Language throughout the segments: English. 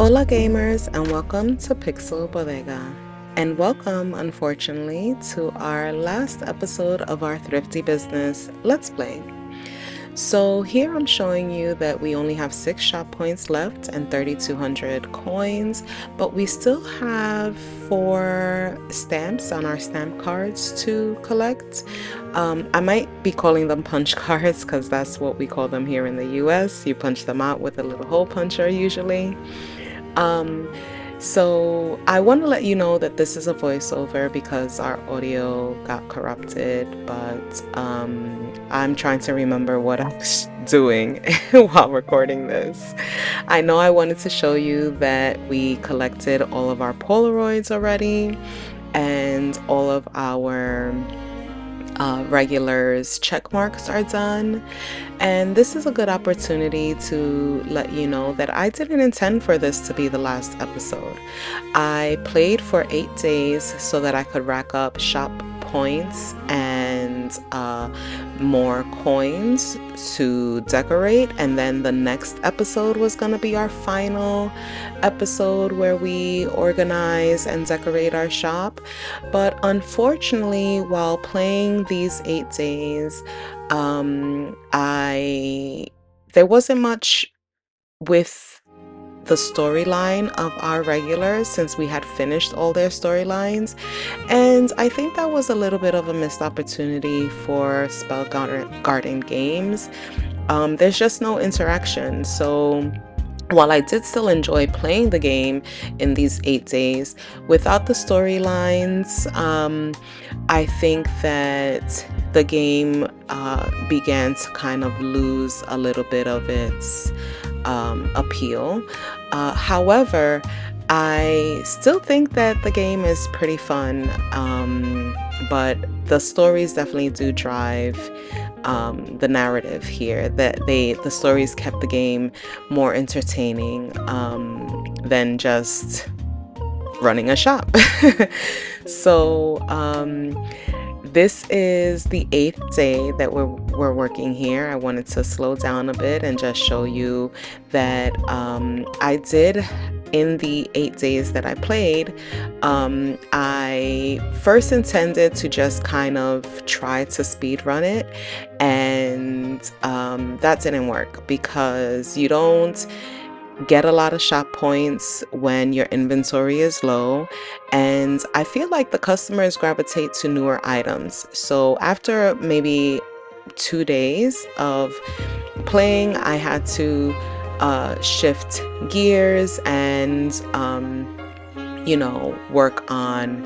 Hola gamers, and welcome to Pixel Bodega. And welcome, unfortunately, to our last episode of our Thrifty Business Let's Play. So here I'm showing you that we only have 6 shop points left and 3,200 coins, but we still have 4 stamps on our stamp cards to collect. I might be calling them punch cards because that's what we call them here in the US. You punch them out with a little hole puncher usually. So I want to let you know that this is a voiceover because our audio got corrupted, but I'm trying to remember what I was doing while recording this. I know I wanted to show you that we collected all of our Polaroids already and all of our regulars check marks are done, and this is a good opportunity to let you know that I didn't intend for this to be the last episode. I played for 8 days so that I could rack up shop points and more coins to decorate, and then the next episode was going to be our final episode where we organize and decorate our shop. But unfortunately, while playing these 8 days, there wasn't much with the storyline of our regulars since we had finished all their storylines, and I think that was a little bit of a missed opportunity for Spellgarden Games. There's just no interaction, so while I did still enjoy playing the game in these 8 days, without the storylines, I think that the game began to kind of lose a little bit of its appeal. However, I still think that the game is pretty fun, but the stories definitely do drive the narrative here. That the stories kept the game more entertaining than just running a shop. So this is the 8th day that we're working here. I wanted to slow down a bit and just show you that I did, in the 8 days that I played, I first intended to just kind of try to speed run it, and that didn't work because you don't get a lot of shop points when your inventory is low, and I feel like the customers gravitate to newer items. So after maybe 2 days of playing, I had to shift gears and work on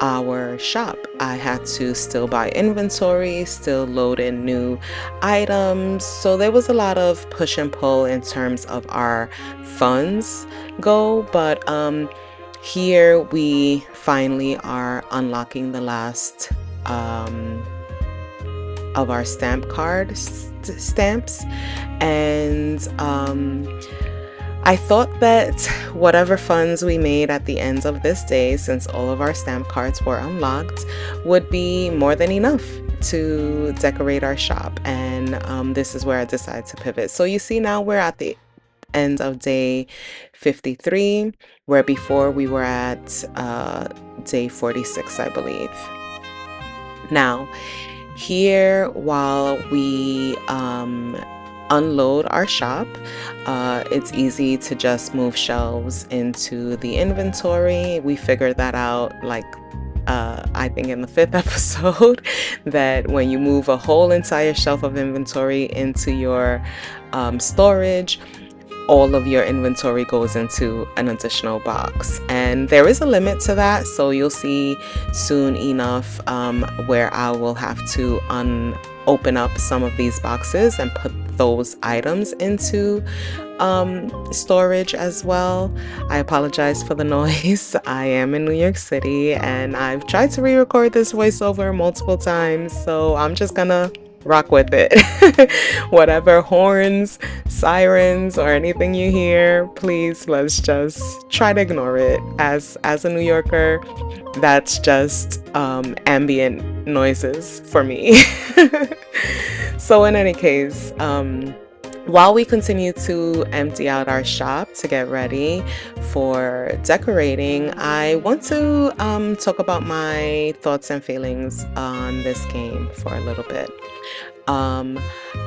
our shop. I had to still buy inventory, still load in new items. So there was a lot of push and pull in terms of our funds go. But here we finally are unlocking the last of our stamp card stamps, and I thought that whatever funds we made at the end of this day, since all of our stamp cards were unlocked, would be more than enough to decorate our shop. And this is where I decided to pivot. So you see, now we're at the end of day 53, where before we were at day 46, I believe. Now, here, while we unload our shop, it's easy to just move shelves into the inventory. We figured that out, like I think in the 5th episode, that when you move a whole entire shelf of inventory into your storage, all of your inventory goes into an additional box, and there is a limit to that. So you'll see soon enough where I will have to open up some of these boxes and put those items into storage as well. I apologize for the noise. I am in New York City and I've tried to re-record this voiceover multiple times, so I'm just gonna rock with it. Whatever horns, sirens, or anything you hear, please, let's just try to ignore it. As a New Yorker, that's just ambient noises for me. So in any case, While we continue to empty out our shop to get ready for decorating, I want to talk about my thoughts and feelings on this game for a little bit. Um,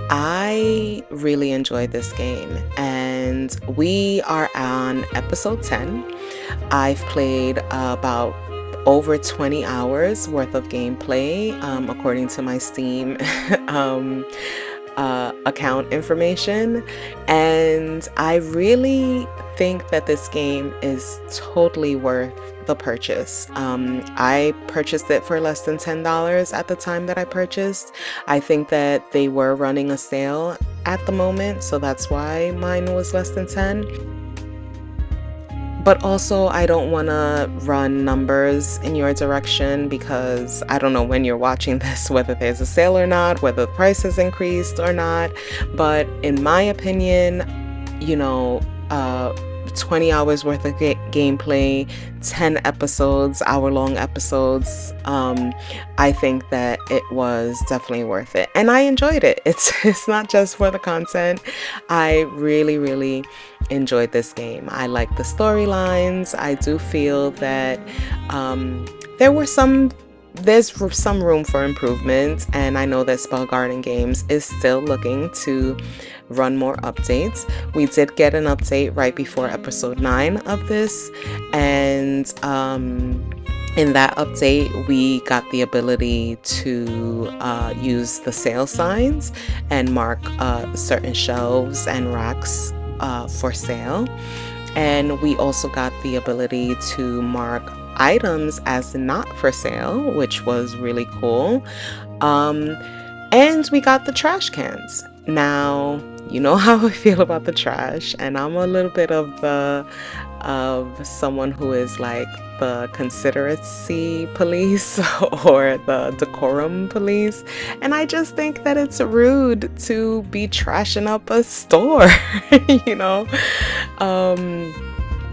I really enjoyed this game, and we are on episode 10. I've played about over 20 hours worth of gameplay, according to my Steam um, account information. And I really think that this game is totally worth the purchase. I purchased it for less than $10 at the time that I purchased. I think that they were running a sale at the moment, so that's why mine was less than 10. But also, I don't want to run numbers in your direction because I don't know when you're watching this, whether there's a sale or not, whether the price has increased or not. But in my opinion, you know, 20 hours worth of gameplay, 10 episodes, hour-long episodes. I think that it was definitely worth it, and I enjoyed it. It's not just for the content. I really, really enjoyed this game. I like the storylines. I do feel that there were there's some room for improvement, and I know that Spellgarden Games is still looking to run more updates. We did get an update right before episode 9 of this, and in that update we got the ability to use the sale signs and mark certain shelves and racks for sale, and we also got the ability to mark items as not for sale, which was really cool. And we got the trash cans. Now, you know how I feel about the trash, and I'm a little bit of someone who is like the consideracy police or the decorum police, and I just think that it's rude to be trashing up a store, you know.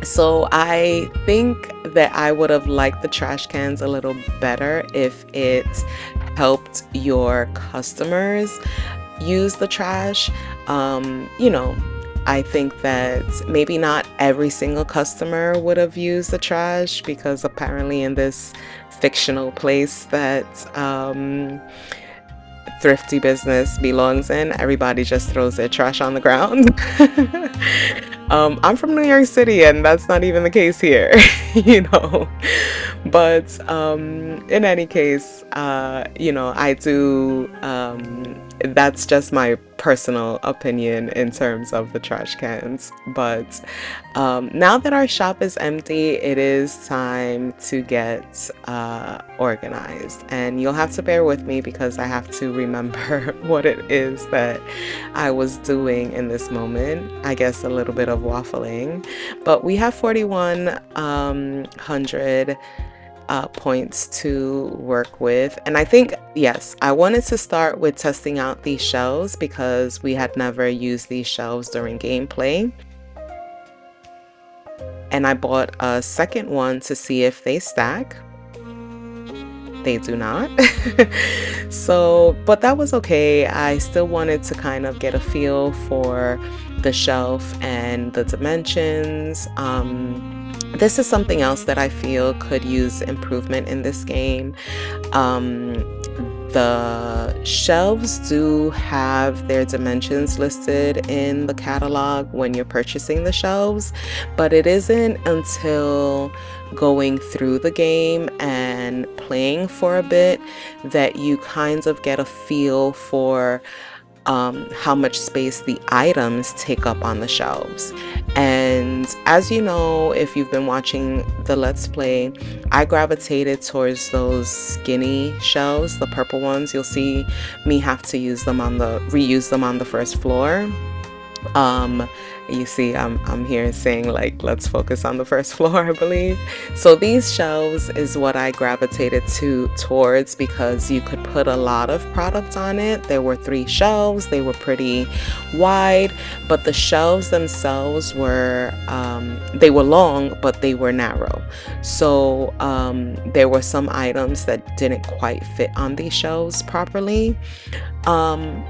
So I think that I would have liked the trash cans a little better if it helped your customers use the trash. You know, I think that maybe not every single customer would have used the trash, because apparently in this fictional place that Thrifty Business belongs in, everybody just throws their trash on the ground. I'm from New York City, and that's not even the case here, you know. But in any case, you know, I do. That's just my personal opinion in terms of the trash cans. But now that our shop is empty, it is time to get organized. And you'll have to bear with me because I have to remember what it is that I was doing in this moment. I guess a little bit of waffling. But we have 4,100 points to work with, and I think, yes, I wanted to start with testing out these shelves because we had never used these shelves during gameplay, and I bought a second one to see if they stack. They do not. So, but that was okay. I still wanted to kind of get a feel for the shelf and the dimensions. This is something else that I feel could use improvement in this game. The shelves do have their dimensions listed in the catalog when you're purchasing the shelves, but it isn't until going through the game and playing for a bit that you kind of get a feel for how much space the items take up on the shelves. And as you know, if you've been watching the Let's Play, I gravitated towards those skinny shelves, the purple ones. You'll see me have to reuse them on the first floor. You see, I'm here saying like let's focus on the first floor, I believe. So these shelves is what I gravitated towards because you could put a lot of product on it. There were 3 shelves. They were pretty wide, but the shelves themselves were they were long, but they were narrow. So there were some items that didn't quite fit on these shelves properly.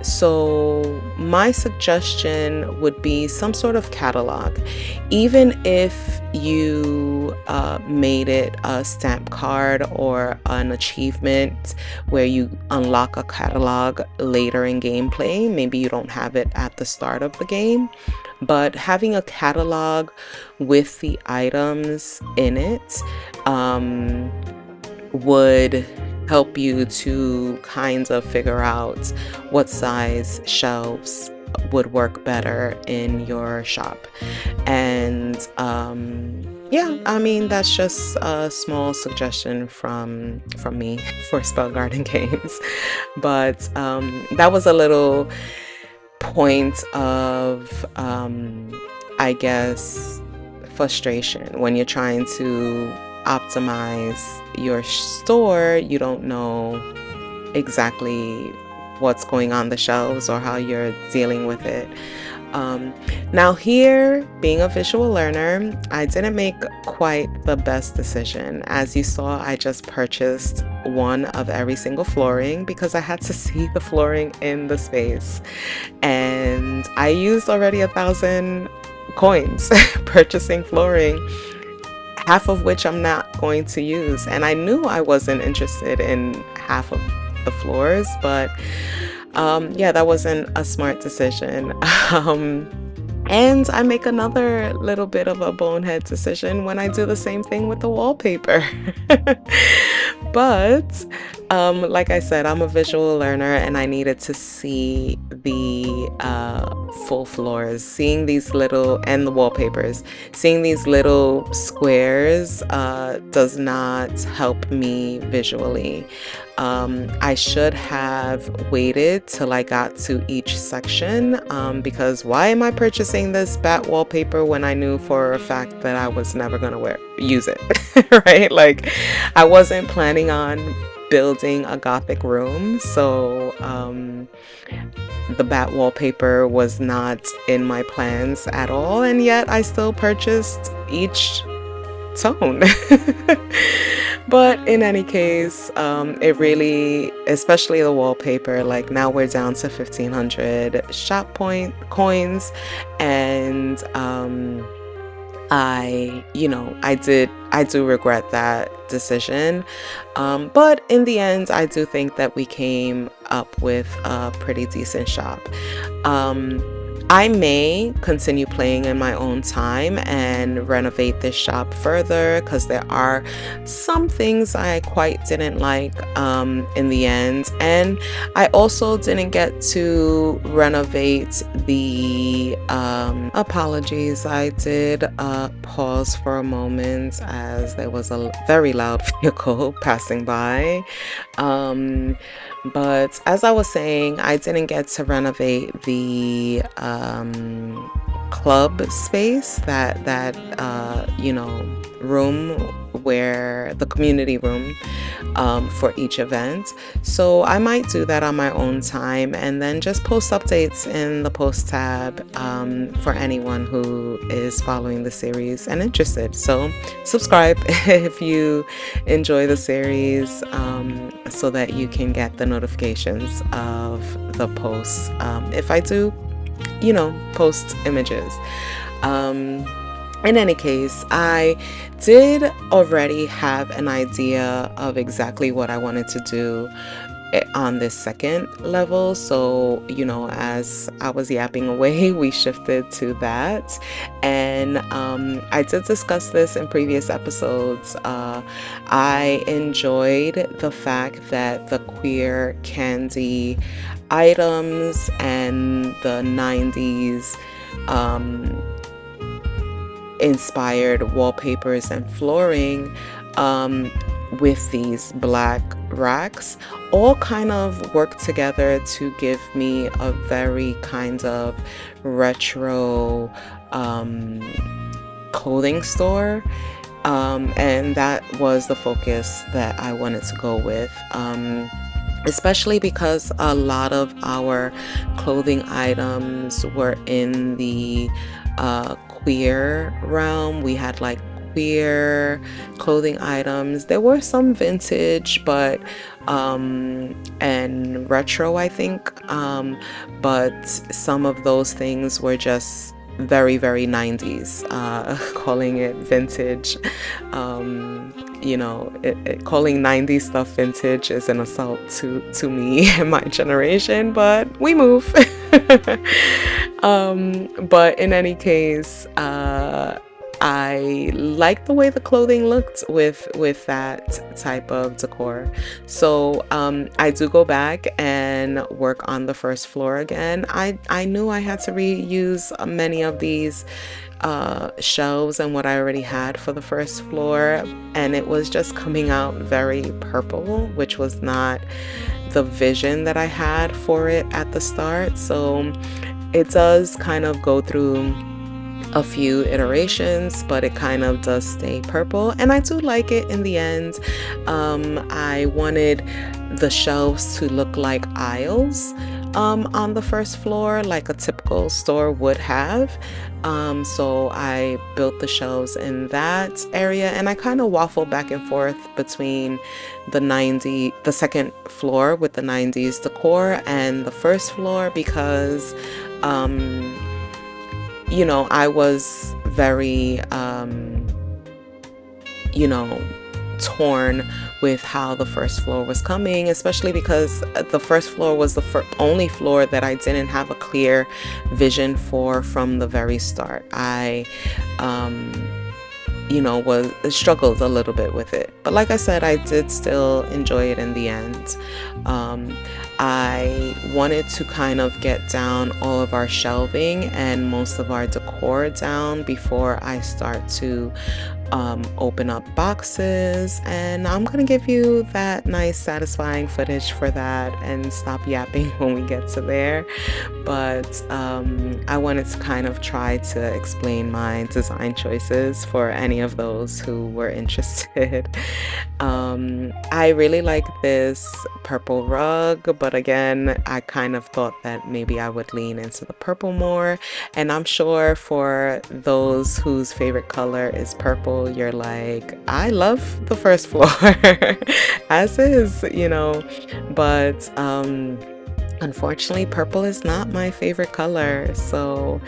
So my suggestion would be some sort of catalog. Even if you made it a stamp card or an achievement where you unlock a catalog later in gameplay, maybe you don't have it at the start of the game, but having a catalog with the items in it would help you to kind of figure out what size shelves would work better in your shop. And yeah, I mean that's just a small suggestion from me for Spellgarden Games. But that was a little point of I guess frustration when you're trying to optimize your store. You don't know exactly what's going on the shelves or how you're dealing with it. Now here, being a visual learner, I didn't make quite the best decision. As you saw, I just purchased one of every single flooring because I had to see the flooring in the space. And I used already 1,000 coins purchasing flooring, half of which I'm not going to use. And I knew I wasn't interested in half of the floors, but yeah, that wasn't a smart decision. And I make another little bit of a bonehead decision when I do the same thing with the wallpaper. But like I said, I'm a visual learner and I needed to see the full floors. Seeing these little, and the wallpapers, seeing these little squares does not help me visually. I should have waited till I got to each section because why am I purchasing this bat wallpaper when I knew for a fact that I was never gonna use it, right? Like I wasn't planning on building a gothic room, so the bat wallpaper was not in my plans at all, and yet I still purchased each tone. But in any case, it really, especially the wallpaper, like now we're down to 1,500 shop point coins, and I do regret that decision. But in the end, I do think that we came up with a pretty decent shop. I may continue playing in my own time and renovate this shop further because there are some things I quite didn't like in the end. And I also didn't get to renovate the apologies. I did pause for a moment as there was a very loud vehicle passing by. But as I was saying, I didn't get to renovate the club space, that room, where the community room for each event. So I might do that on my own time and then just post updates in the post tab for anyone who is following the series and interested. So subscribe if you enjoy the series so that you can get the notifications of the posts if I do post images. In any case, I did already have an idea of exactly what I wanted to do on this second level. So, as I was yapping away, we shifted to that. And I did discuss this in previous episodes. I enjoyed the fact that the queer candy items and the 90s inspired wallpapers and flooring with these black racks all kind of work together to give me a very kind of retro um, clothing store. And that was the focus that I wanted to go with. Especially because a lot of our clothing items were in the queer realm. We had like queer clothing items. There were some vintage, but and retro, I think. But some of those things were just very, very 90s. Calling it vintage, calling 90s stuff vintage is an assault to me and my generation, but we move. But in any case, I like the way the clothing looked with that type of decor. So I do go back and work on the first floor again. I knew I had to reuse many of these shelves and what I already had for the first floor, and it was just coming out very purple, which was not the vision that I had for it at the start. So it does kind of go through a few iterations, but it kind of does stay purple, and I do like it in the end. I wanted the shelves to look like aisles on the first floor, like a typical store would have. So I built the shelves in that area, and I kind of waffled back and forth between the second floor with the 90s decor and the first floor because I was very, torn with how the first floor was coming, especially because the first floor was the only floor that I didn't have a clear vision for from the very start. I, was struggled a little bit with it, but like I said, I did still enjoy it in the end. I wanted to kind of get down all of our shelving and most of our decor down before I start to open up boxes, and I'm gonna give you that nice satisfying footage for that and stop yapping when we get to there. But I wanted to kind of try to explain my design choices for any of those who were interested. I really like this purple rug, but again, I kind of thought that maybe I would lean into the purple more. And I'm sure for those whose favorite color is purple, you're like, I love the first floor as is, but unfortunately, purple is not my favorite color, so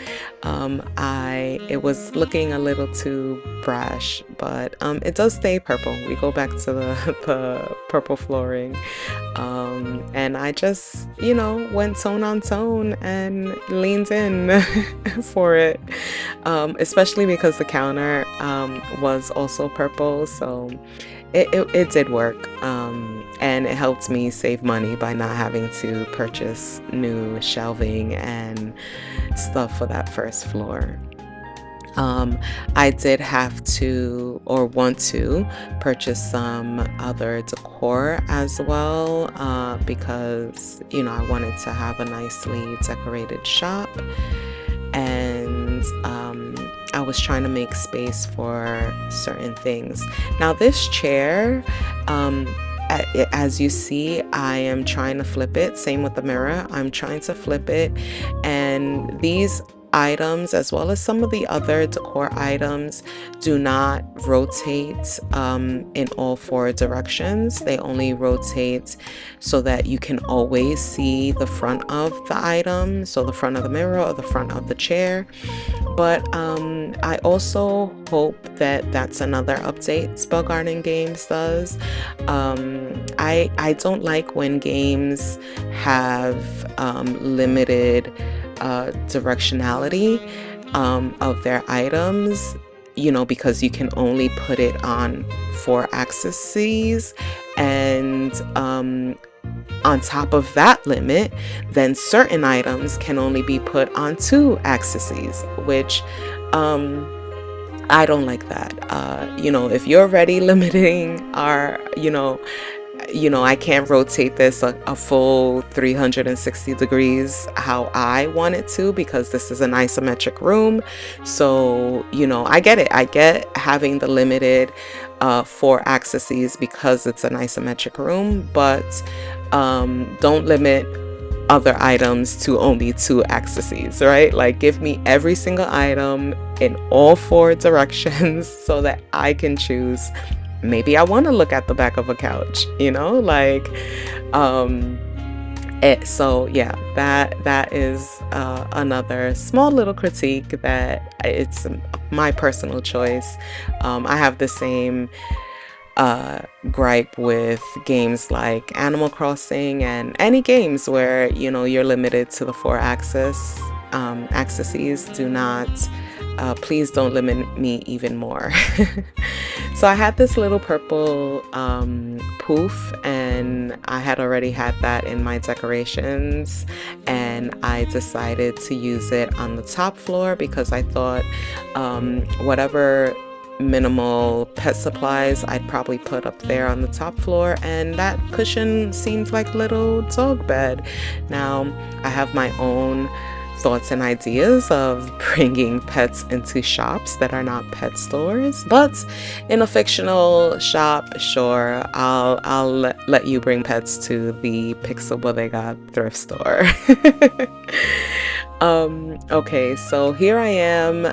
it was looking a little too brash, but it does stay purple. We go back to the purple flooring, and I just, went tone on tone and leaned in for it, especially because the counter was also purple, so it did work. And it helped me save money by not having to purchase new shelving and stuff for that first floor. I did have to or want to purchase some other decor as well because, I wanted to have a nicely decorated shop, and I was trying to make space for certain things. Now this chair, as you see, I am trying to flip it. Same with the mirror. I'm trying to flip it. And these items, as well as some of the other decor items, do not rotate in all four directions. They only rotate so that you can always see the front of the item, so the front of the mirror or the front of the chair. But I also hope that that's another update Spellgarden Games does. I don't like when games have limited directionality of their items, because you can only put it on 4 axes, and on top of that limit, then certain items can only be put on 2 axes, which I don't like that. If you're already limiting our, I can't rotate this a full 360 degrees how I want it to, because this is an isometric room. So, I get it. I get having the limited 4 axes because it's an isometric room, but don't limit other items to only 2 axes, right? Like, give me every single item in all 4 directions so that I can choose. Maybe I want to look at the back of a couch, like, um so yeah, that is another small little critique, that it's my personal choice. I have the same gripe with games like Animal Crossing and any games where you're limited to the 4 axes. Do not, please don't limit me even more. So I had this little purple poof, and I had already had that in my decorations, and I decided to use it on the top floor because I thought whatever minimal pet supplies I'd probably put up there on the top floor, and that cushion seemed like little dog bed. Now, I have my own thoughts and ideas of bringing pets into shops that are not pet stores, but in a fictional shop, sure, I'll let you bring pets to the Pixel Bodega thrift store. Okay, so here I am.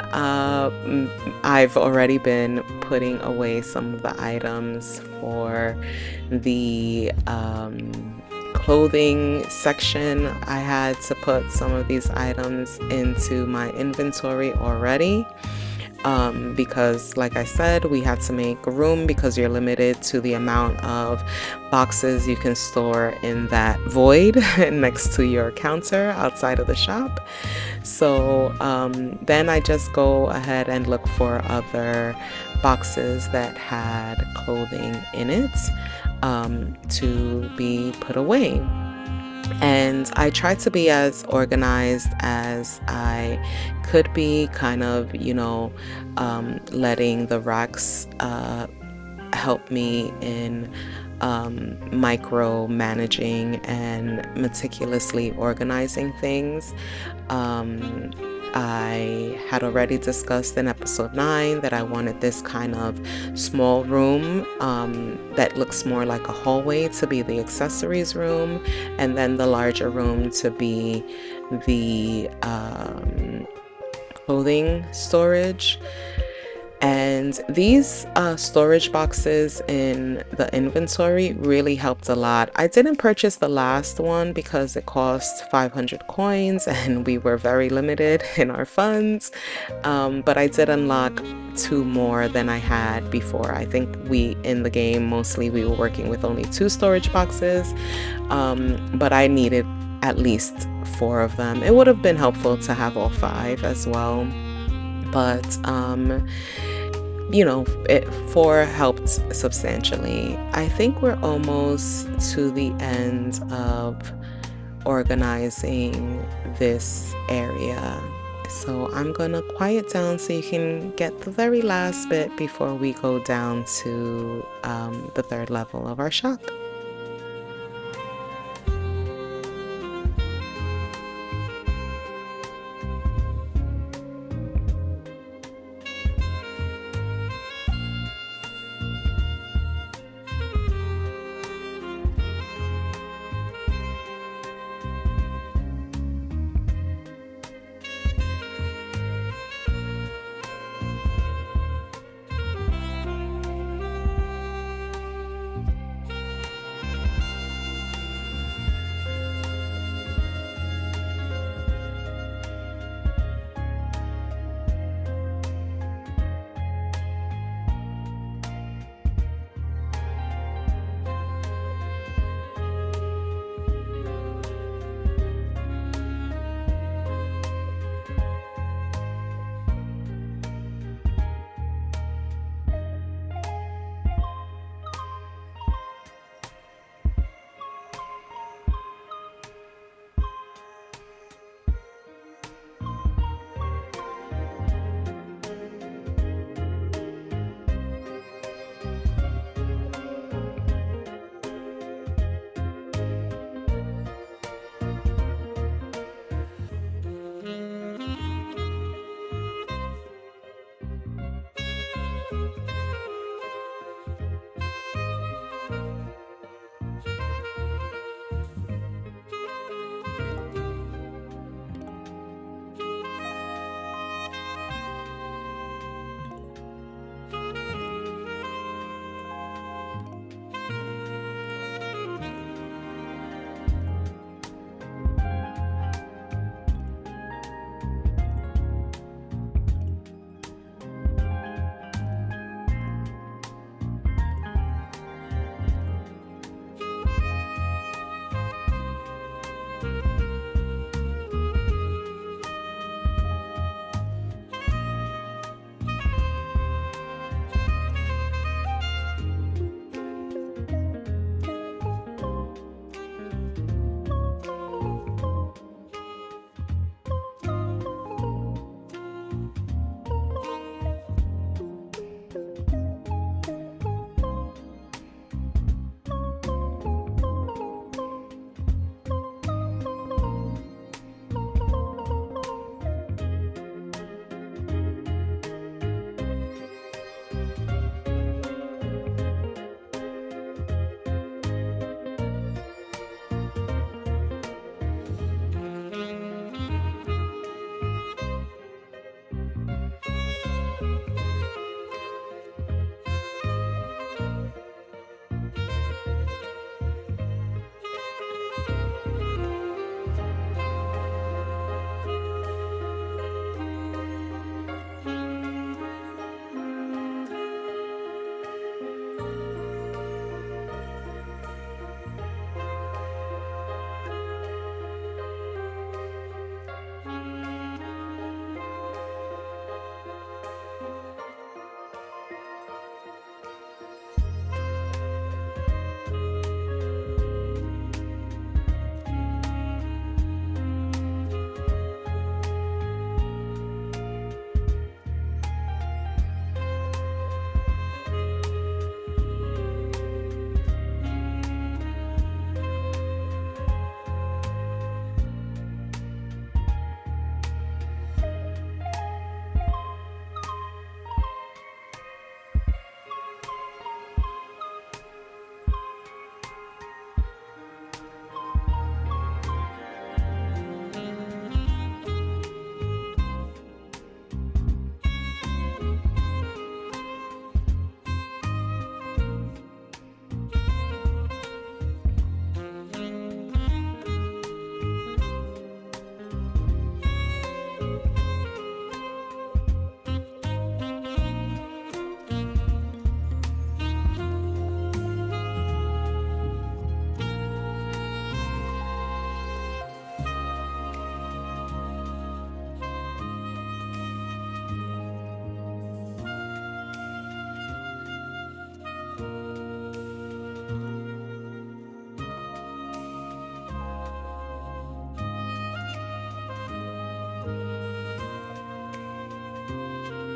I've already been putting away some of the items for the clothing section. I had to put some of these items into my inventory already. Because like I said, we had to make room because you're limited to the amount of boxes you can store in that void next to your counter outside of the shop. So then I just go ahead and look for other boxes that had clothing in it to be put away. And I tried to be as organized as I could be, kind of, letting the racks help me in micro managing and meticulously organizing things. I had already discussed in episode 9 that I wanted this kind of small room that looks more like a hallway to be the accessories room, and then the larger room to be the clothing storage. And these storage boxes in the inventory really helped a lot. I didn't purchase the last one because it cost 500 coins and we were very limited in our funds. But I did unlock 2 more than I had before. I think in the game, mostly we were working with only 2 storage boxes, but I needed at least 4 of them. It would have been helpful to have all 5 as well. But 4 helped substantially. I think we're almost to the end of organizing this area. So I'm gonna quiet down so you can get the very last bit before we go down to the 3rd level of our shop.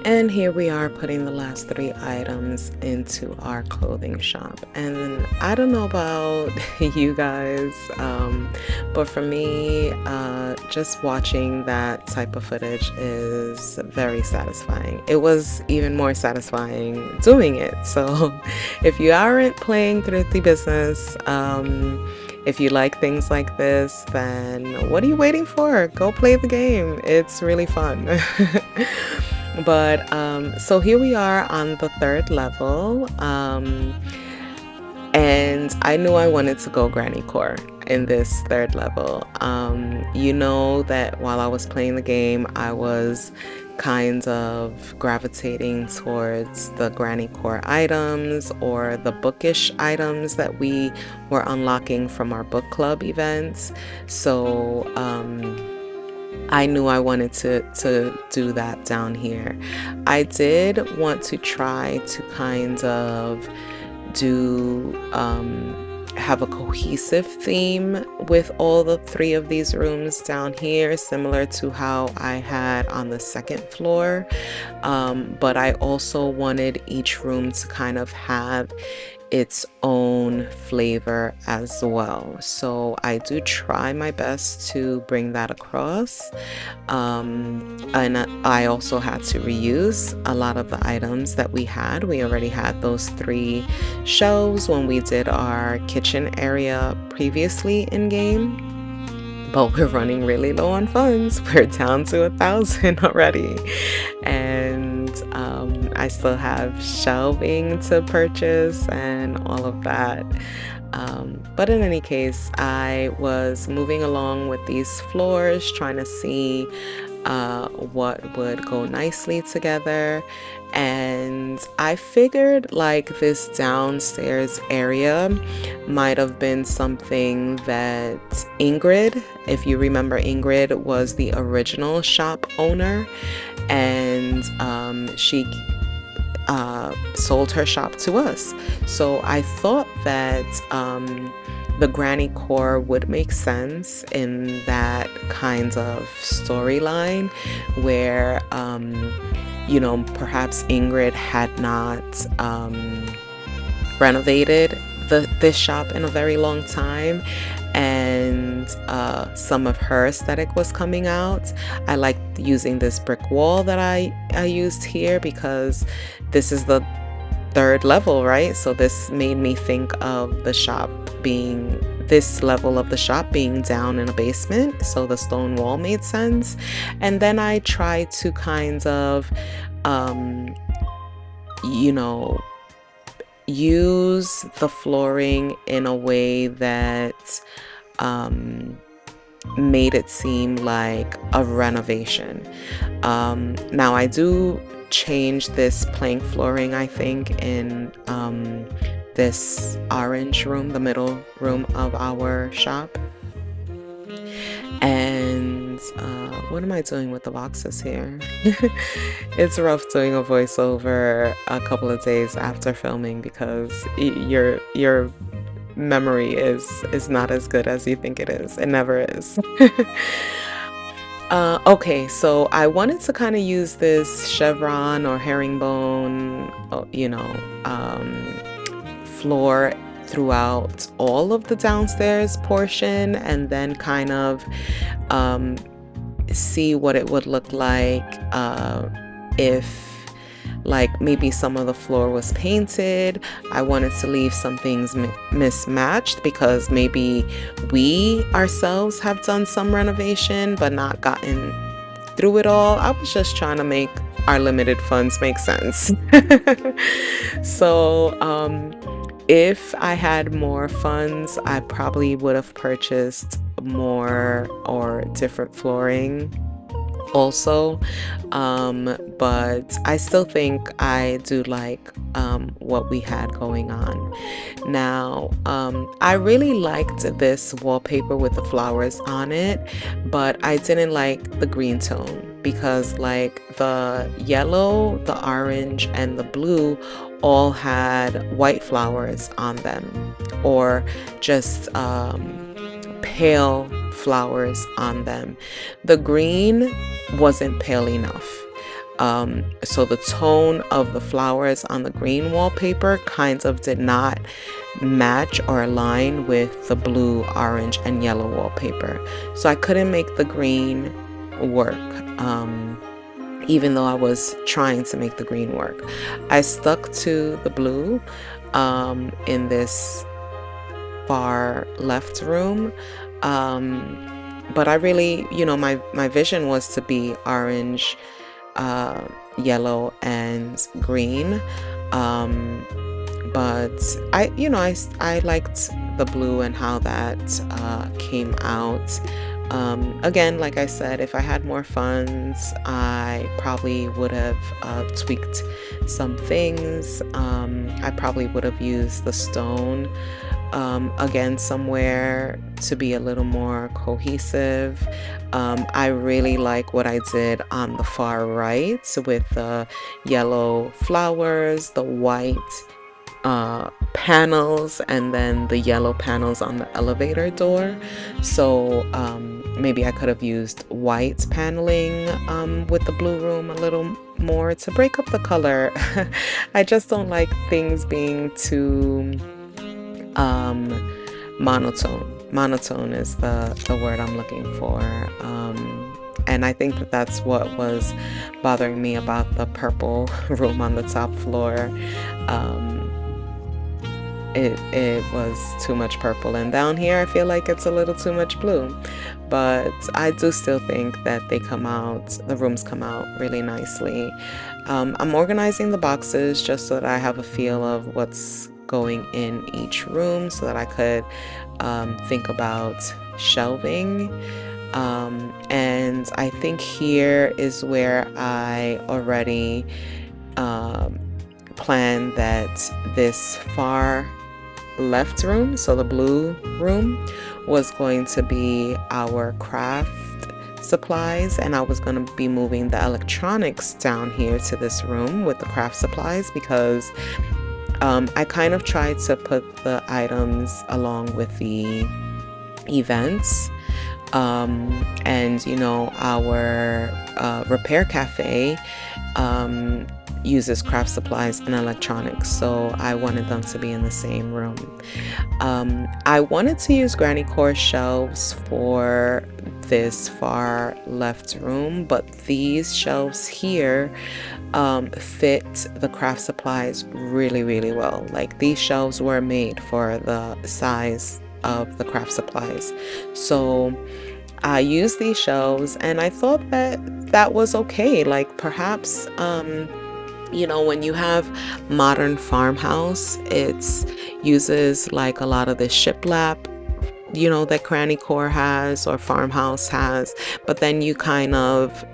And here we are putting the last three items into our clothing shop. And I don't know about you guys, but for me, just watching that type of footage is very satisfying. It was even more satisfying doing it. So if you aren't playing Thrifty Business, if you like things like this, then what are you waiting for? Go play the game. It's really fun. But so here we are on the third level, and I knew I wanted to go Granny Core in this third level. You know that while I was playing the game, I was kind of gravitating towards the Granny Core items or the bookish items that we were unlocking from our book club events. So I knew I wanted to do that down here. I did want to try to kind of do have a cohesive theme with all the three of these rooms down here, similar to how I had on the second floor. But I also wanted each room to kind of have its own flavor as well. So I do try my best to bring that across. And I also had to reuse a lot of the items that we had. We already had those three shelves when we did our kitchen area previously in game. But we're running really low on funds. We're down to 1,000 already. And I still have shelving to purchase and all of that. But in any case, I was moving along with these floors, trying to see what would go nicely together. And I figured like this downstairs area might have been something that Ingrid, if you remember, Ingrid was the original shop owner, and she sold her shop to us. So I thought that the Granny Core would make sense in that kind of storyline where you know, perhaps Ingrid had not renovated this shop in a very long time, and some of her aesthetic was coming out. I liked using this brick wall that I used here because this is the third level, right? So this made me think of the shop being, this level of the shop being down in a basement, so the stone wall made sense. And then I tried to kind of you know, use the flooring in a way that made it seem like a renovation. Now I do change this plank flooring, I think, in this orange room, the middle room of our shop. And what am I doing with the boxes here? It's rough doing a voiceover a couple of days after filming because your memory is not as good as you think it is. It never is. Okay, so I wanted to kind of use this chevron or herringbone, you know, floor throughout all of the downstairs portion, and then kind of see what it would look like if like maybe some of the floor was painted. I wanted to leave some things mismatched because maybe we ourselves have done some renovation but not gotten through it all. I was just trying to make our limited funds make sense. So if I had more funds, I probably would have purchased more or different flooring also, but I still think I do like what we had going on. Now I really liked this wallpaper with the flowers on it, but I didn't like the green tone because like the yellow, the orange, and the blue all had white flowers on them, or just pale flowers on them. The green wasn't pale enough. So the tone of the flowers on the green wallpaper kind of did not match or align with the blue, orange, and yellow wallpaper. So I couldn't make the green work, even though I was trying to make the green work. I stuck to the blue in this far left room. But I really, my vision was to be orange, yellow, and green. Um, but I liked the blue and how that came out. Again, like I said, if I had more funds, I probably would have tweaked some things. I probably would have used the stone again somewhere to be a little more cohesive. I really like what I did on the far right with the yellow flowers, the white panels, and then the yellow panels on the elevator door. So maybe I could have used white paneling with the blue room a little more to break up the color. I just don't like things being too monotone. Monotone is the word I'm looking for. And I think that that's what was bothering me about the purple room on the top floor. It was too much purple, and down here I feel like it's a little too much blue. But I do still think that the rooms come out really nicely. I'm organizing the boxes just so that I have a feel of what's going in each room so that I could think about shelving. And I think here is where I already planned that this far left room, so the blue room, was going to be our craft supplies, and I was going to be moving the electronics down here to this room with the craft supplies because I kind of tried to put the items along with the events. And our repair cafe uses craft supplies and electronics, so I wanted them to be in the same room. I wanted to use granny core shelves for this far left room, but these shelves here fit the craft supplies really, really well. Like, these shelves were made for the size of the craft supplies. So I used these shelves and I thought that that was okay. Like, perhaps when you have modern farmhouse, it uses like a lot of the shiplap, that Granny Core has or farmhouse has, but then you kind of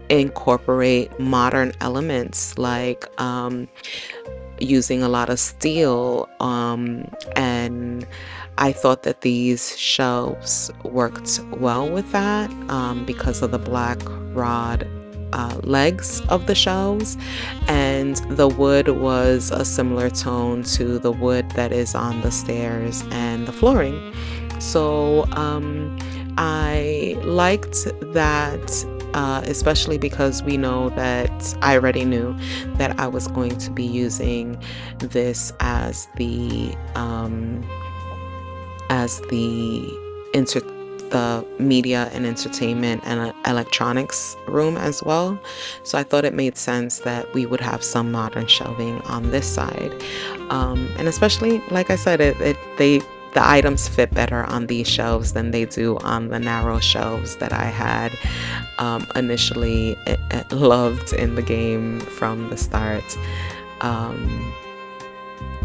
incorporate modern elements like using a lot of steel, and I thought that these shelves worked well with that because of the black rod legs of the shelves, and the wood was a similar tone to the wood that is on the stairs and the flooring. So I liked that, especially because we know that I already knew that I was going to be using this as the the media and entertainment and electronics room as well. So I thought it made sense that we would have some modern shelving on this side, and especially, like I said, the items fit better on these shelves than they do on the narrow shelves that I had initially loved in the game from the start.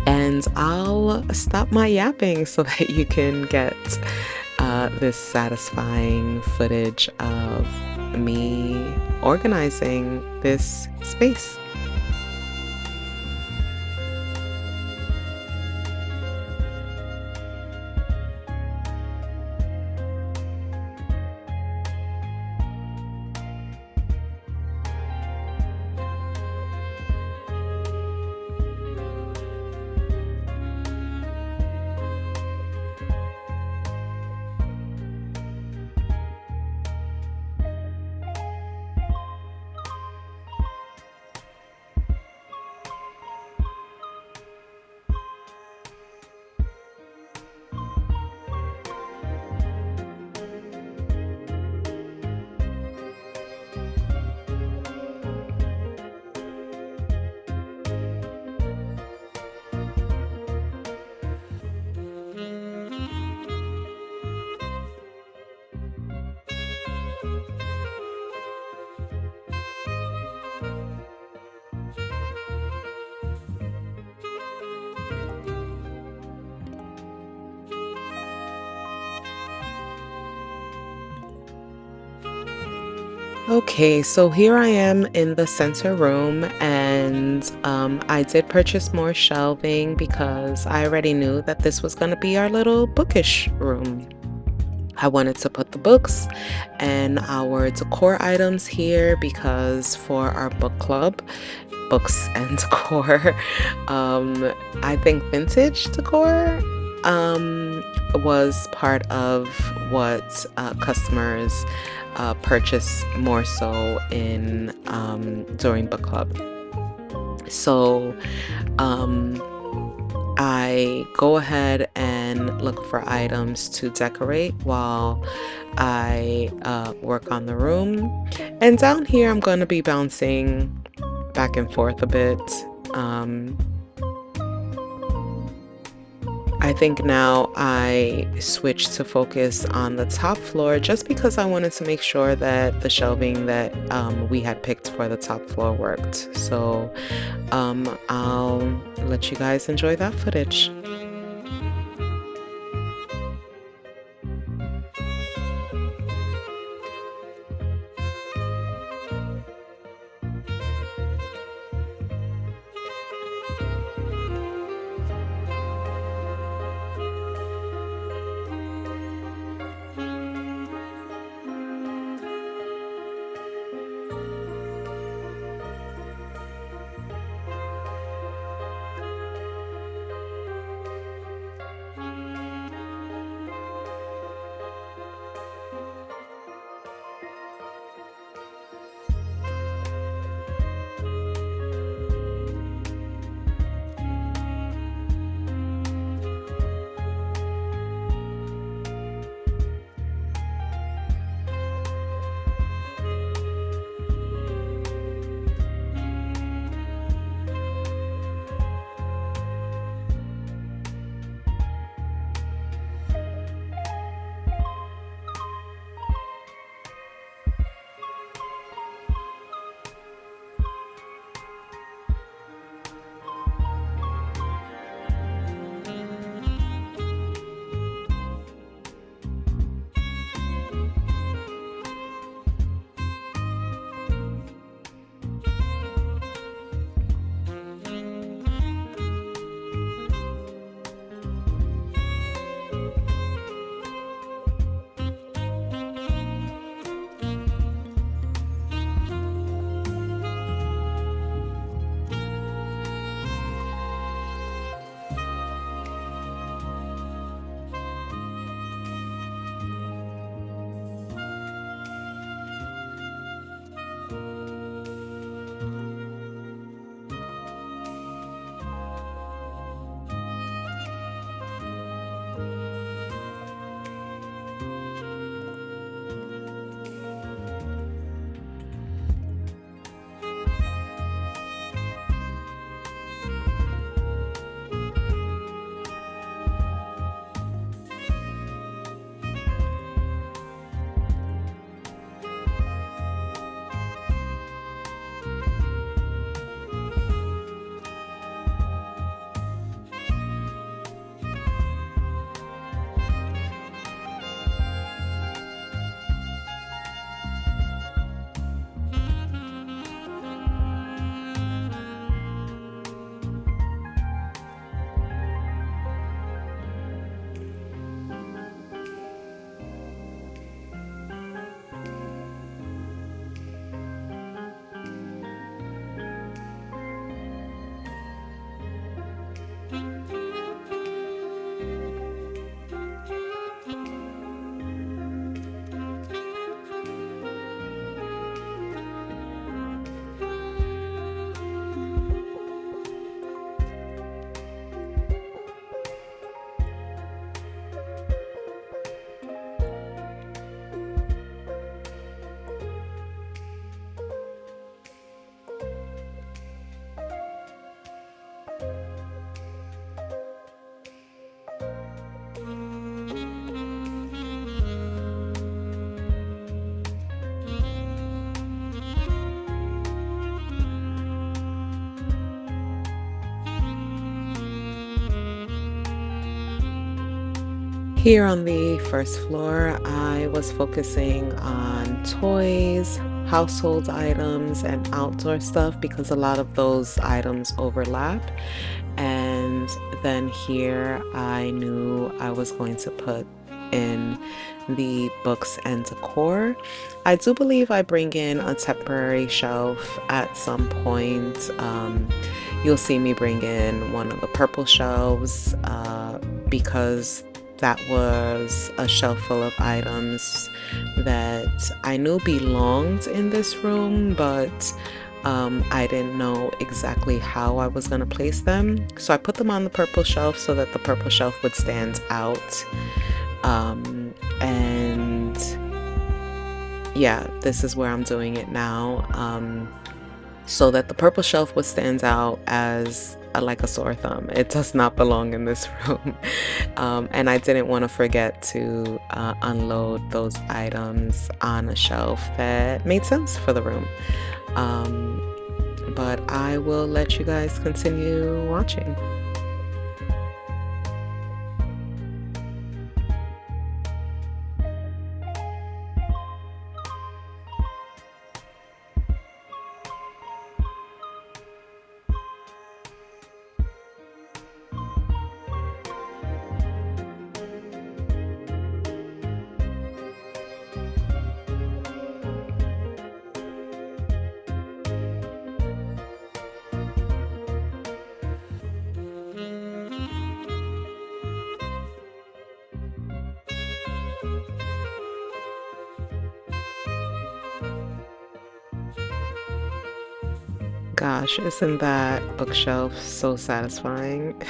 And I'll stop my yapping so that you can get this satisfying footage of me organizing this space. Okay, so here I am in the center room, and I did purchase more shelving because I already knew that this was going to be our little bookish room. I wanted to put the books and our decor items here because for our book club, books and decor, I think vintage decor was part of what customers purchase more so in during book club. So um, I go ahead and look for items to decorate while I work on the room. And down here, I'm going to be bouncing back and forth a bit. Um, I think now I switched to focus on the top floor just because I wanted to make sure that the shelving that we had picked for the top floor worked. So I'll let you guys enjoy that footage. Here on the first floor, I was focusing on toys, household items and outdoor stuff because a lot of those items overlap. And then here I knew I was going to put in the books and decor. I do believe I bring in a temporary shelf at some point. You'll see me bring in one of the purple shelves because that was a shelf full of items that I knew belonged in this room, but I didn't know exactly how I was going to place them. So I put them on the purple shelf so that the purple shelf would stand out. And yeah, this is where I'm doing it now. So that the purple shelf would stand out as like a sore thumb. It does not belong in this room. And I didn't want to forget to unload those items on a shelf that made sense for the room. But I will let you guys continue watching. Gosh, isn't that bookshelf so satisfying?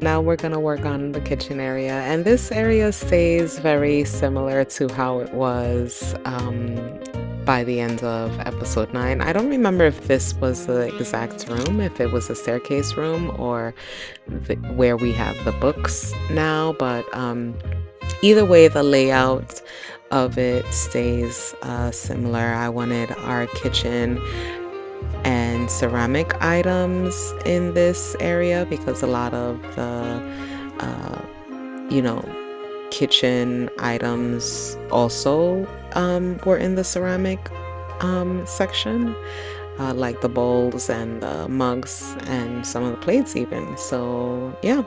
Now we're gonna work on the kitchen area, and this area stays very similar to how it was by the end of episode 9. I don't remember if this was the exact room, if it was a staircase room or where we have the books now, but either way, the layout of it stays similar. I wanted our kitchen and ceramic items in this area because a lot of the you know, kitchen items also were in the ceramic section, like the bowls and the mugs and some of the plates even. So yeah,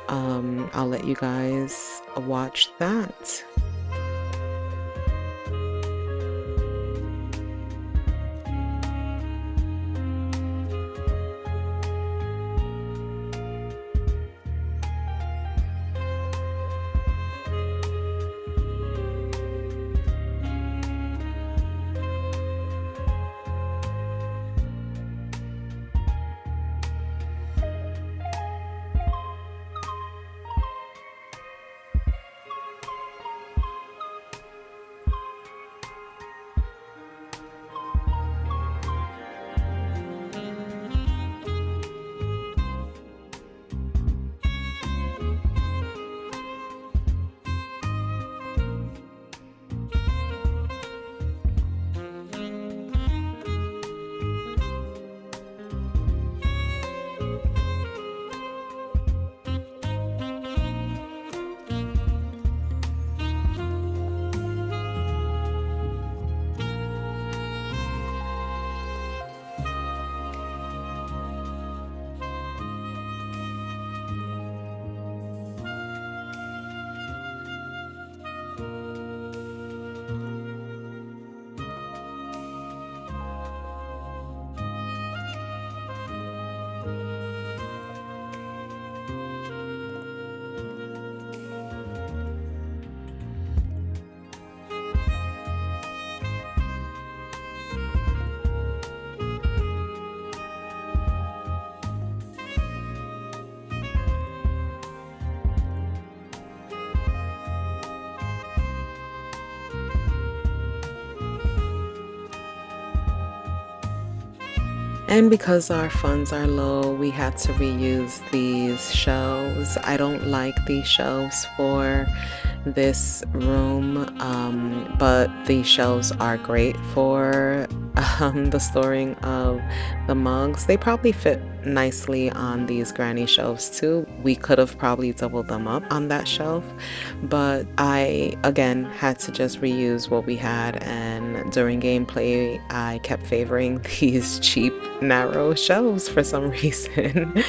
I'll let you guys watch that. And because our funds are low, we had to reuse these shelves. I don't like these shelves for this room, but these shelves are great for the storing of the mugs. They probably fit nicely on these granny shelves too. We could have probably doubled them up on that shelf, but I again had to just reuse what we had, and during gameplay I kept favoring these cheap narrow shelves for some reason.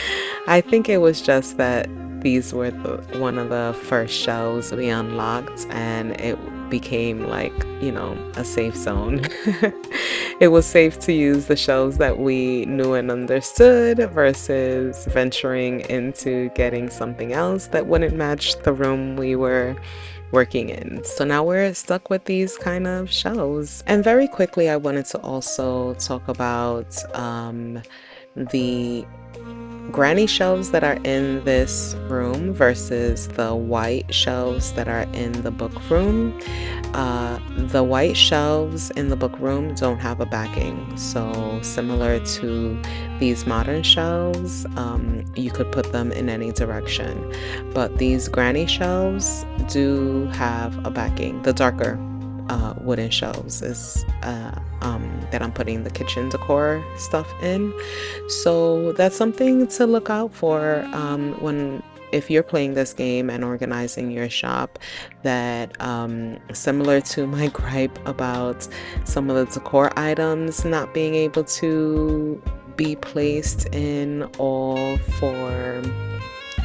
I think it was just that these were one of the first shelves we unlocked, and it became like, a safe zone. It was safe to use the shelves that we knew and understood versus venturing into getting something else that wouldn't match the room we were working in. So now we're stuck with these kind of shelves. And very quickly, I wanted to also talk about the granny shelves that are in this room versus the white shelves that are in the book room. The white shelves in the book room don't have a backing, so similar to these modern shelves, you could put them in any direction. But these granny shelves do have a backing. The darker wooden shelves is that I'm putting the kitchen decor stuff in. So that's something to look out for if you're playing this game and organizing your shop, that similar to my gripe about some of the decor items not being able to be placed in all four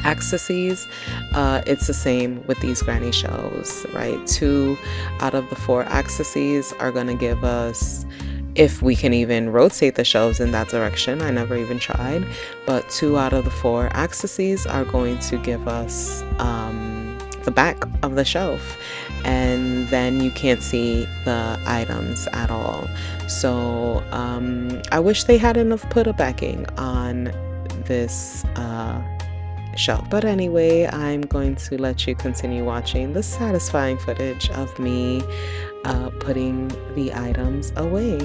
axes, it's the same with these granny shelves, right? 2 out of the 4 axes are going to give us, if we can even rotate the shelves in that direction, I never even tried, but 2 out of the 4 axes are going to give us the back of the shelf, and then you can't see the items at all. So I wish they hadn't have put a backing on this shelf. But anyway, I'm going to let you continue watching the satisfying footage of me putting the items away.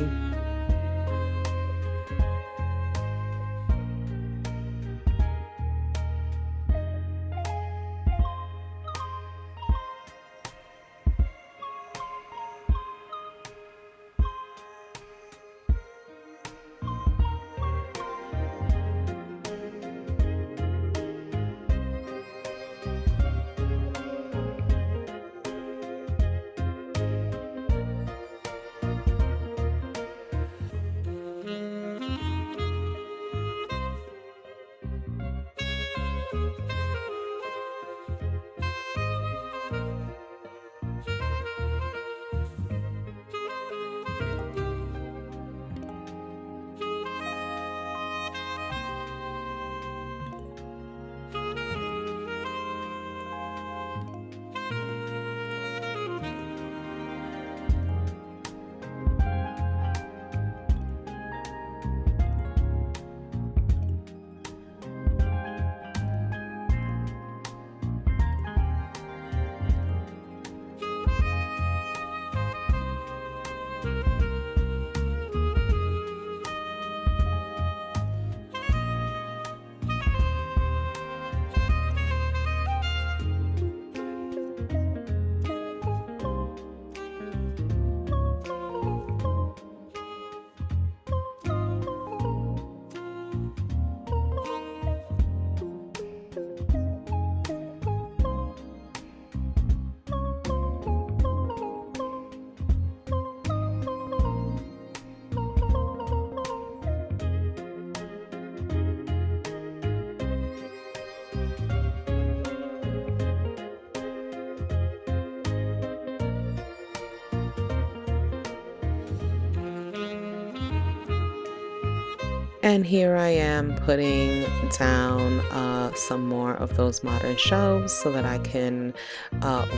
And here I am putting down some more of those modern shelves so that I can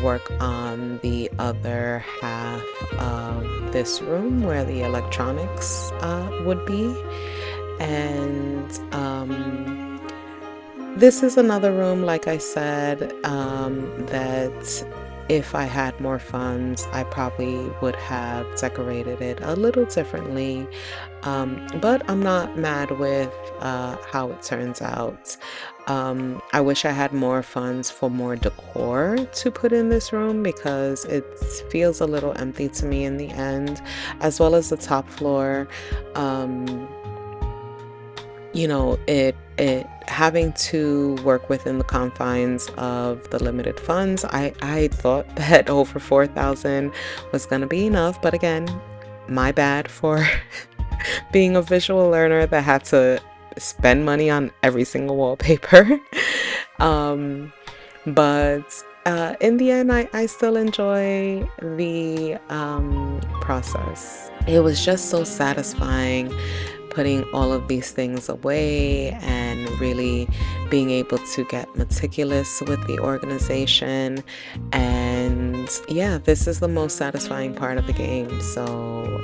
work on the other half of this room where the electronics would be. And this is another room, like I said, that if I had more funds, I probably would have decorated it a little differently. But I'm not mad with how it turns out. I wish I had more funds for more decor to put in this room because it feels a little empty to me in the end, as well as the top floor. Um, it having to work within the confines of the limited funds. I thought that over 4,000 was gonna be enough, but again, my bad for being a visual learner that had to spend money on every single wallpaper. um, but in the end, I still enjoy the process. It was just so satisfying putting all of these things away and really being able to get meticulous with the organization. And yeah, this is the most satisfying part of the game. So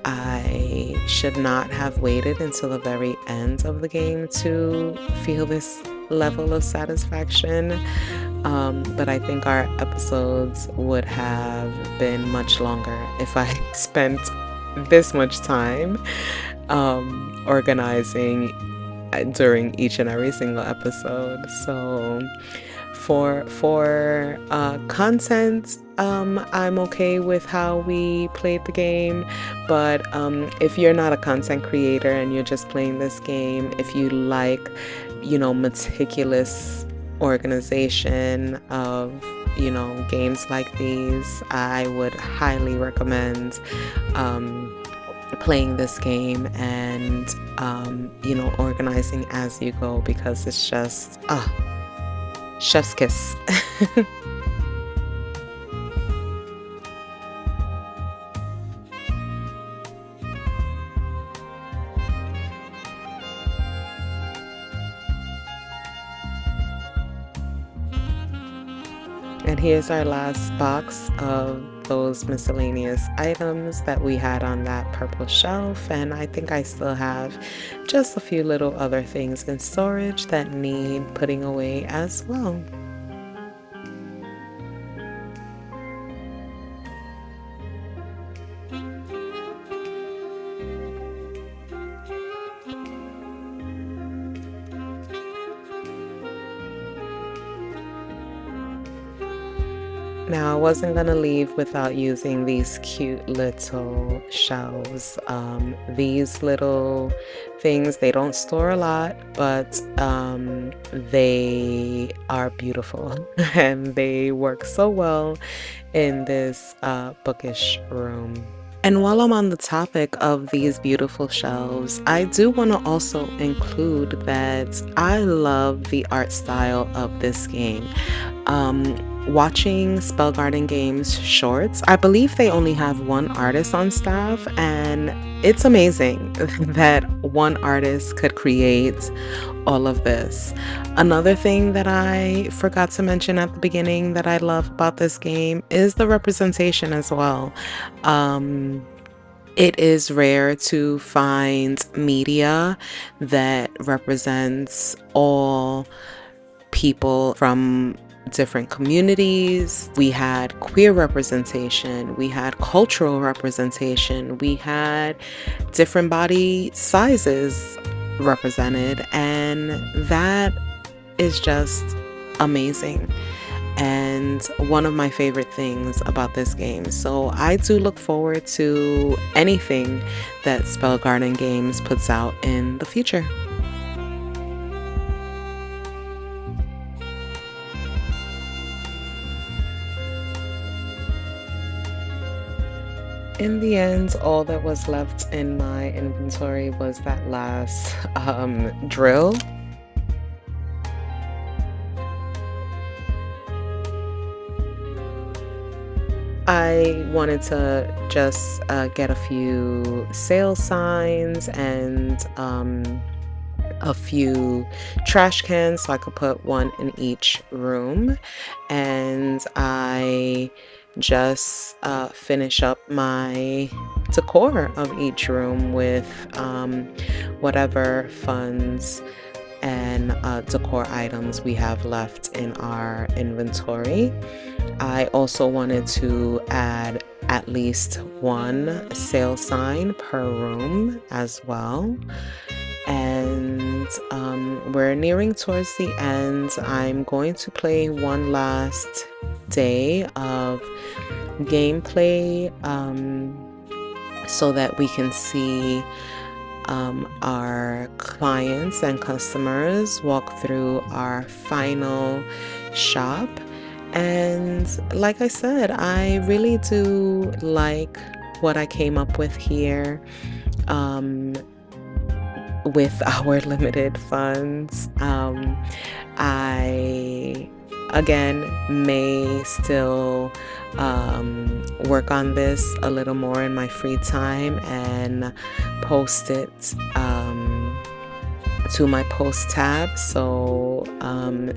I should not have waited until the very end of the game to feel this level of satisfaction. But I think our episodes would have been much longer if I spent this much time organizing during each and every single episode. So for content, I'm okay with how we played the game. But if you're not a content creator and you're just playing this game, if you like, meticulous organization of games like these, I would highly recommend playing this game and organizing as you go, because it's just chef's kiss. And here's our last box of those miscellaneous items that we had on that purple shelf. And I think I still have just a few little other things in storage that need putting away as well. Now, I wasn't gonna leave without using these cute little shelves. These little things, they don't store a lot, but they are beautiful and they work so well in this bookish room. And while I'm on the topic of these beautiful shelves, I do want to also include that I love the art style of this game. Watching Spellgarden Games shorts, I believe they only have one artist on staff, and it's amazing that one artist could create all of this. Another thing that I forgot to mention at the beginning that I love about this game is the representation as well. It is rare to find media that represents all people from different communities. We had queer representation, we had cultural representation, we had different body sizes represented, and that is just amazing and one of my favorite things about this game. So I do look forward to anything that Spellgarden Games puts out in the future. In the end, all that was left in my inventory was that last drill. I wanted to just get a few sale signs and a few trash cans so I could put one in each room. And I just finish up my decor of each room with whatever funds and decor items we have left in our inventory. I also wanted to add at least one sale sign per room as well. And we're nearing towards the end. I'm going to play one last day of gameplay so that we can see our clients and customers walk through our final shop. And like I said, I really do like what I came up with here with our limited funds. I again may still work on this a little more in my free time and post it to my post tab. So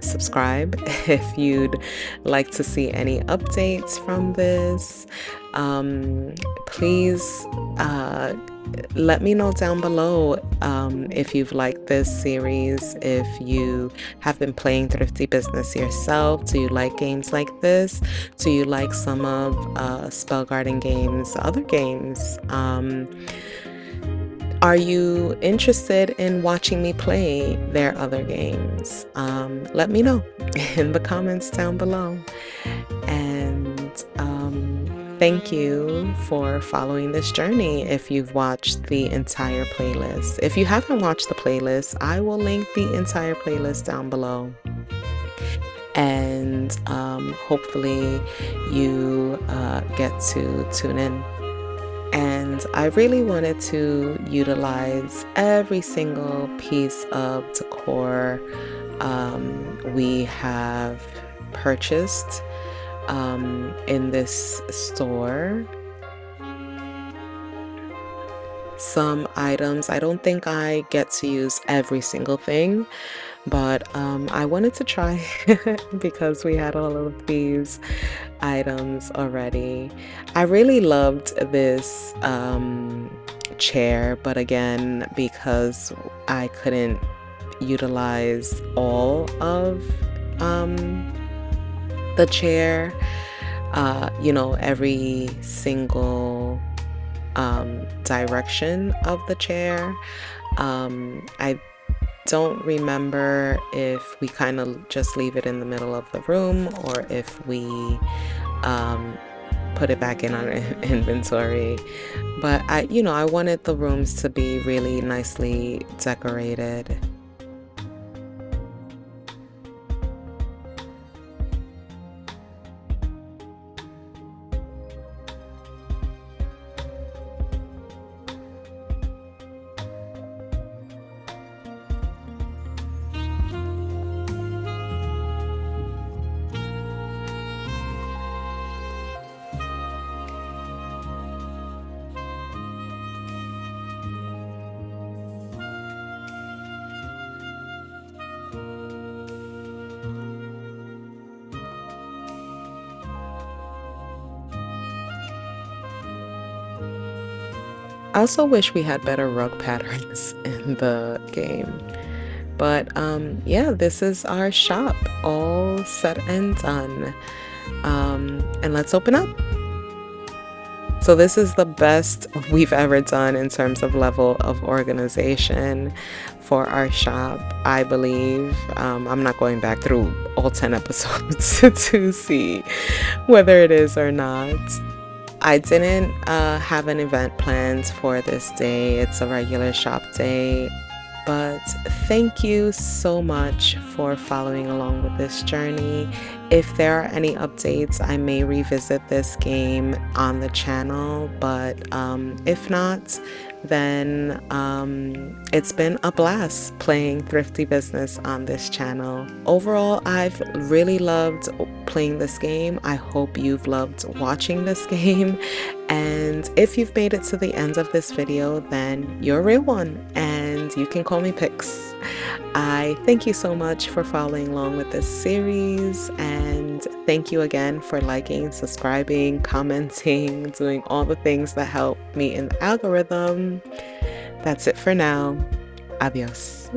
subscribe if you'd like to see any updates from this. Please let me know down below if you've liked this series, if you have been playing Thrifty Business yourself. Do you like games like this? Do you like some of Spellgarden Games' other games? Are you interested in watching me play their other games? Let me know in the comments down below. And thank you for following this journey if you've watched the entire playlist. If you haven't watched the playlist, I will link the entire playlist down below. And hopefully you get to tune in. And I really wanted to utilize every single piece of decor we have purchased in this store. Some items, I don't think I get to use every single thing, but I wanted to try because we had all of these items already. I really loved this chair, but again, because I couldn't utilize all of the chair, you know, every single direction of the chair. I don't remember if we kind of just leave it in the middle of the room or if we put it back in our inventory. But I wanted the rooms to be really nicely decorated. I also wish we had better rug patterns in the game. But yeah, this is our shop all set and done. And let's open up. So this is the best we've ever done in terms of level of organization for our shop, I believe. I'm not going back through all 10 episodes to see whether it is or not. I didn't have an event planned for this day. It's a regular shop day. But thank you so much for following along with this journey. If there are any updates, I may revisit this game on the channel, but if not, then it's been a blast playing Thrifty Business on this channel. Overall, I've really loved playing this game. I hope you've loved watching this game. And if you've made it to the end of this video, then you're a real one and you can call me Pix. I thank you so much for following along with this series, and thank you again for liking, subscribing, commenting, doing all the things that help me in the algorithm. That's it for now. Adios.